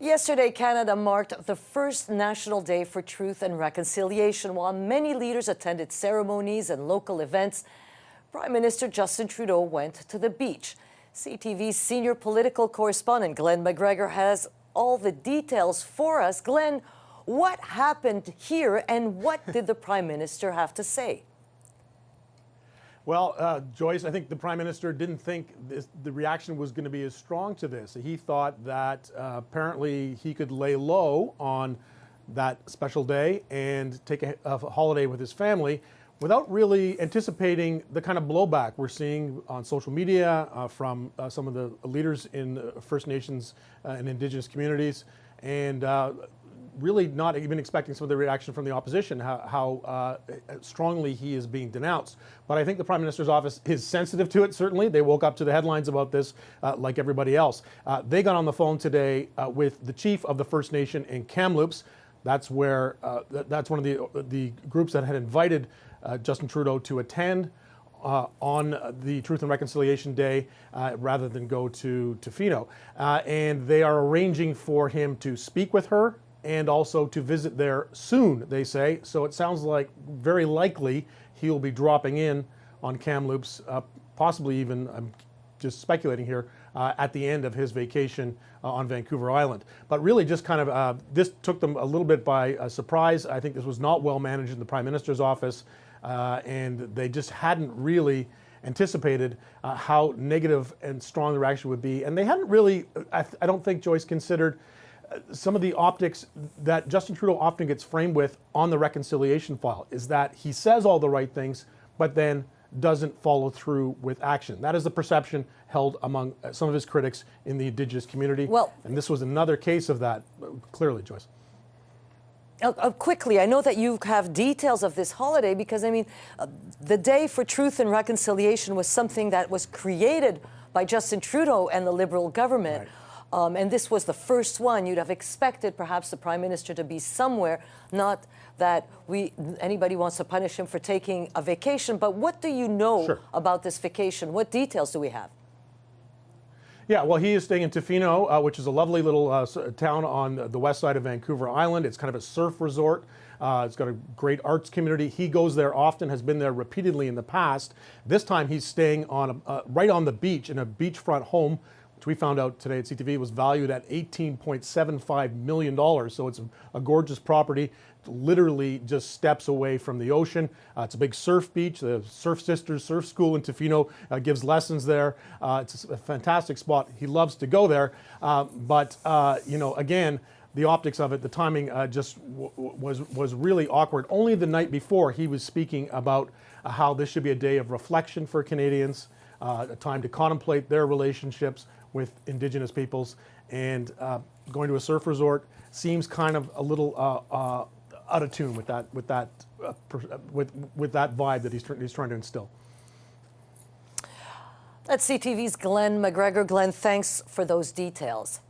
Yesterday, Canada marked the first National Day for Truth and Reconciliation. While many leaders attended ceremonies and local events, Prime Minister Justin Trudeau went to the beach. CTV's senior political correspondent Glenn McGregor has all the details for us. Glenn, what happened here and what did the Prime Minister have to say? Well, Joyce, I think the Prime Minister didn't think the reaction was going to be as strong to this. He thought that apparently he could lay low on that special day and take a holiday with his family without really anticipating the kind of blowback we're seeing on social media from some of the leaders in First Nations and Indigenous communities, and really not even expecting some of the reaction from the opposition, how strongly he is being denounced. But I think the Prime Minister's office is sensitive to it, certainly. They woke up to the headlines about this like everybody else. They got on the phone today with the chief of the First Nation in Kamloops. That's where, that's one of the groups that had invited Justin Trudeau to attend on the Truth and Reconciliation Day rather than go to Tofino. And they are arranging for him to speak with her and also to visit there soon, they say. So it sounds like very likely he'll be dropping in on Kamloops, possibly even, I'm just speculating here, at the end of his vacation on Vancouver Island. But really just kind of, this took them a little bit by surprise. I think this was not well managed in the Prime Minister's office, and they just hadn't really anticipated how negative and strong the reaction would be. And they hadn't really, I don't think, Joyce, considered some of the optics that Justin Trudeau often gets framed with on the reconciliation file, is that he says all the right things, but then doesn't follow through with action. That is the perception held among some of his critics in the Indigenous community. Well, and this was another case of that, clearly, Joyce. Quickly, I know that you have details of this holiday because, I mean, the Day for Truth and Reconciliation was something that was created by Justin Trudeau and the Liberal government. Right. And this was the first one. You'd have expected perhaps the Prime Minister to be somewhere, not that anybody wants to punish him for taking a vacation. But what do you know about this vacation? What details do we have? Yeah, well, he is staying in Tofino, which is a lovely little town on the west side of Vancouver Island. It's kind of a surf resort. It's got a great arts community. He goes there often, has been there repeatedly in the past. This time he's staying on right on the beach in a beachfront home, which we found out today at CTV was valued at $18.75 million. So it's a gorgeous property, literally just steps away from the ocean. It's a big surf beach. The Surf Sisters Surf School in Tofino gives lessons there. It's a fantastic spot. He loves to go there. But you know, again, the optics of it, the timing just was really awkward. Only the night before he was speaking about how this should be a day of reflection for Canadians, a time to contemplate their relationships with Indigenous peoples, and going to a surf resort seems kind of a little out of tune with that vibe that he's trying to instill. That's CTV's Glenn McGregor. Glenn, thanks for those details.